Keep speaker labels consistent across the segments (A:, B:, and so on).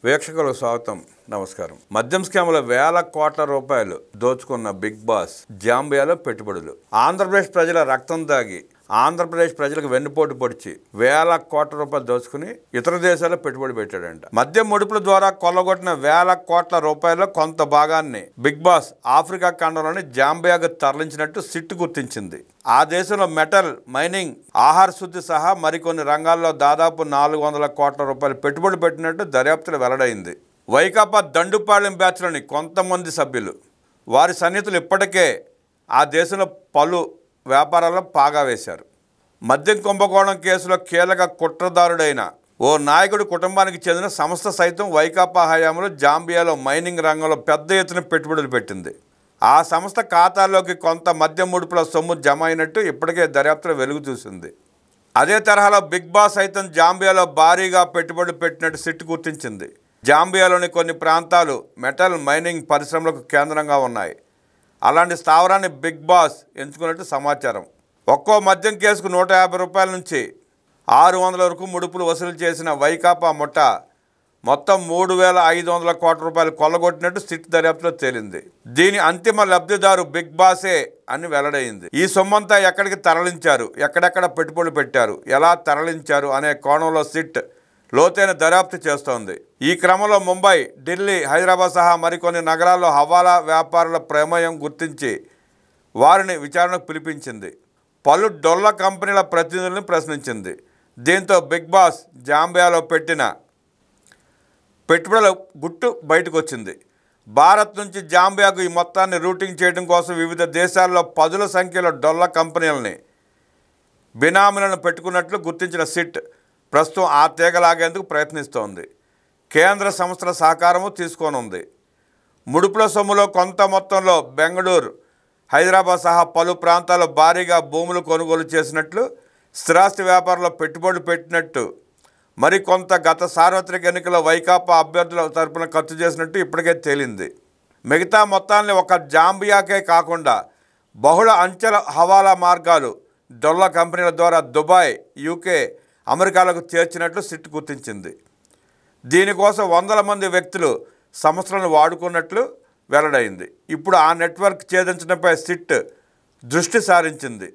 A: వీక్షకులకు స్వాగతం, నమస్కారం. మద్యం స్కామ్లో వేల కోట్ల రూపాయలు దోచుకున్న బిగ్ బాస్ జాంబియాలో పెట్టుబడులు. ఆంధ్రప్రదేశ్ ప్రజల రక్తం దాగి ఆంధ్రప్రదేశ్ ప్రజలకు వెన్నుపోటు పొడిచి వేల కోట్ల రూపాయలు దోచుకుని ఇతర దేశాల్లో పెట్టుబడి పెట్టాడంట. మద్యం ముడుపుల ద్వారా కొల్లగొట్టిన వేల కోట్ల రూపాయల్లో కొంత భాగాన్ని బిగ్ బాస్ ఆఫ్రికా ఖండంలోని జాంబియాకు తరలించినట్టు సిట్ గుర్తించింది. ఆ దేశంలో మెటల్, మైనింగ్, ఆహార శుద్ధి సహా మరికొన్ని రంగాల్లో దాదాపు 400 కోట్ల రూపాయలు పెట్టుబడి పెట్టినట్టు దర్యాప్తులు వెల్లడైంది. వైకాపా దండుపాళెం బ్యాచ్లోని కొంతమంది సభ్యులు, వారి సన్నిహితులు ఇప్పటికే ఆ దేశంలో పలు వ్యాపారాల్లో పాగా వేశారు. మద్యం కుంభకోణం కేసులో కీలక కుట్రదారుడైన ఓ నాయకుడి కుటుంబానికి చెందిన సంస్థ సైతం వైకాపా హయాంలో జాంబియాలో మైనింగ్ రంగంలో పెద్ద ఎత్తున పెట్టుబడులు పెట్టింది. ఆ సంస్థ ఖాతాల్లోకి కొంత మద్యం ముడుపుల సొమ్ము జమ అయినట్టు ఇప్పటికే దర్యాప్తులో వెలుగు చూసింది. అదే తరహాలో బిగ్ బాస్ సైతం జాంబియాలో భారీగా పెట్టుబడులు పెట్టినట్టు సిట్ గుర్తించింది. జాంబియాలోని కొన్ని ప్రాంతాలు మెటల్, మైనింగ్ పరిశ్రమలకు కేంద్రంగా ఉన్నాయి. అలాంటి స్థావరాన్ని బిగ్ బాస్ ఎంచుకున్నట్టు సమాచారం. ఒక్కో మద్యం కేసుకు 150 రూపాయల నుంచి 600 వరకు ముడుపులు వసూలు చేసిన వైకాపా ముఠా మొత్తం 3,500 కోట్ల రూపాయలు కొల్లగొట్టినట్టు సిట్ దర్యాప్తులో తేలింది. దీని అంతిమ లబ్ధిదారు బిగ్ బాసే అని వెల్లడైంది. ఈ సొమ్మంతా ఎక్కడికి తరలించారు, ఎక్కడెక్కడ పెట్టుబడులు పెట్టారు, ఎలా తరలించారు అనే కోణంలో సిట్ లోతైన దర్యాప్తు చేస్తోంది. ఈ క్రమంలో ముంబై, ఢిల్లీ, హైదరాబాద్ సహా మరికొన్ని నగరాల్లో హవాలా వ్యాపారుల ప్రమేయం గుర్తించి వారిని విచారణకు పిలిపించింది. పలు డొల్ల కంపెనీల ప్రతినిధులను ప్రశ్నించింది. దీంతో బిగ్ బాస్ జాంబియాలో పెట్టిన పెట్టుబడుల గుట్టు బయటకు వచ్చింది. భారత్ నుంచి జాంబియాకు ఈ మొత్తాన్ని రూటింగ్ చేయడం కోసం వివిధ దేశాల్లో పదుల సంఖ్యలో డొల్ల కంపెనీలని, బినామీలను పెట్టుకున్నట్లు గుర్తించిన సిట్ ప్రస్తుతం ఆ తీగలాగేందుకు ప్రయత్నిస్తోంది. కేంద్ర సంస్థల సహకారము తీసుకోనుంది. ముడుపుల సొమ్ములో కొంత మొత్తంలో బెంగళూరు, హైదరాబాద్ సహా పలు ప్రాంతాల్లో భారీగా భూములు కొనుగోలు చేసినట్లు, స్థిరాస్తి వ్యాపారంలో పెట్టుబడులు పెట్టినట్టు, మరికొంత గత సార్వత్రిక ఎన్నికల్లో వైకాపా అభ్యర్థుల తరపున ఖర్చు చేసినట్టు ఇప్పటికే తేలింది. మిగతా మొత్తాన్ని ఒక జాంబియాకే కాకుండా బహుళ అంచెల హవాలా మార్గాలు, డొల్ల కంపెనీల ద్వారా దుబాయ్, యూకే, అమెరికాలకు చేర్చినట్లు సిట్ గుర్తించింది. దీనికోసం వందల మంది వ్యక్తులు, సంస్థలను వాడుకున్నట్లు వెల్లడైంది. ఇప్పుడు ఆ నెట్వర్క్ ఛేదించడంపై సిట్ దృష్టి సారించింది.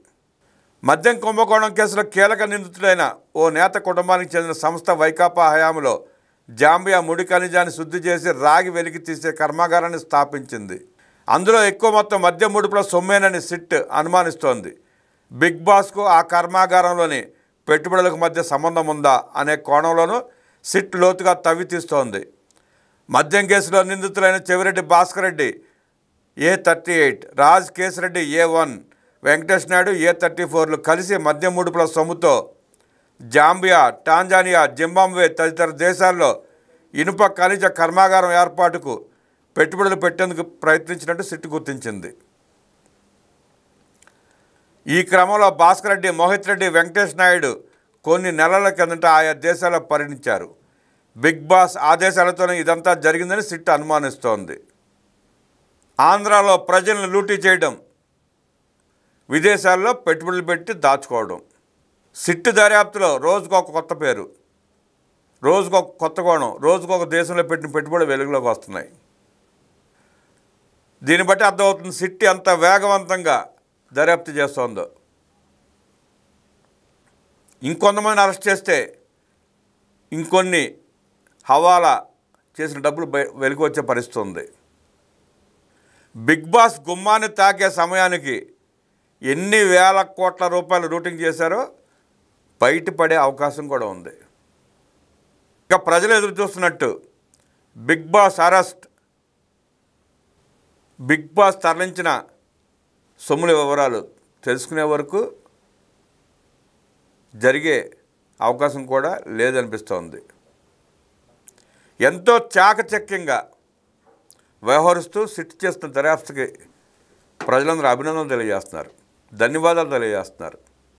A: మద్యం కుంభకోణం కేసులో కీలక నిందితుడైన ఓ నేత కుటుంబానికి చెందిన సంస్థ వైకాపా హయాంలో జాంబియా ముడి ఖనిజాన్ని శుద్ధి చేసి రాగి వెలికి తీసే కర్మాగారాన్ని స్థాపించింది. అందులో ఎక్కువ మొత్తం మద్యం ముడుపుల సొమ్మేనని సిట్ అనుమానిస్తోంది. బిగ్ బాస్కు ఆ కర్మాగారంలోని పెట్టుబడులకు మధ్య సంబంధం ఉందా అనే కోణంలోనూ సిట్ లోతుగా తవ్వి తీస్తోంది. మద్యం కేసులో నిందితులైన చెవిరెడ్డి భాస్కర్ రెడ్డి A38, రాజ్ కేశరెడ్డి A1, వెంకటేష్ నాయుడు A34లు కలిసి మద్యం ముడుపుల సొమ్ముతో జాంబియా, టాంజానియా, జింబాబ్వే తదితర దేశాల్లో ఇనుప ఖనిజ కర్మాగారం ఏర్పాటుకు పెట్టుబడులు పెట్టేందుకు ప్రయత్నించినట్టు సిట్ గుర్తించింది. ఈ క్రమంలో భాస్కర్ రెడ్డి, మోహిత్ రెడ్డి, వెంకటేష్ నాయుడు కొన్ని నెలల కిందట ఆయా దేశాల్లో పర్యటించారు. బిగ్ బాస్ ఆదేశాలతోనే ఇదంతా జరిగిందని సిట్ అనుమానిస్తోంది. ఆంధ్రాలో ప్రజలను లూటీ చేయడం, విదేశాల్లో పెట్టుబడులు పెట్టి దాచుకోవడం. సిట్ దర్యాప్తులో రోజుకొక కొత్త పేరు, రోజుకొక కొత్త కోణం, రోజుకొక దేశంలో పెట్టిన పెట్టుబడులు వెలుగులోకి వస్తున్నాయి. దీన్ని బట్టి అర్థమవుతుంది సిట్ ఎంత వేగవంతంగా దర్యాప్తు చేస్తోందో. ఇంకొంతమందిని అరెస్ట్ చేస్తే ఇంకొన్ని హవాలా చేసిన డబ్బులు వెలికి వచ్చే పరిస్థితి ఉంది. బిగ్ బాస్ గుమ్మాన్ని తాకే సమయానికి ఎన్ని వేల కోట్ల రూపాయలు రూటింగ్ చేశారో బయటపడే అవకాశం కూడా ఉంది. ఇక ప్రజలు ఎదురు చూస్తున్నట్టు big boss arrest, big boss తరలించిన సొమ్ముల వివరాలు తెలుసుకునే వరకు జరిగే అవకాశం కూడా లేదనిపిస్తోంది. ఎంతో చాకచక్యంగా వ్యవహరిస్తూ సిట్ చేస్తున్న దర్యాప్తుకి ప్రజలందరూ అభినందనలు తెలియజేస్తున్నారు, ధన్యవాదాలు తెలియజేస్తున్నారు.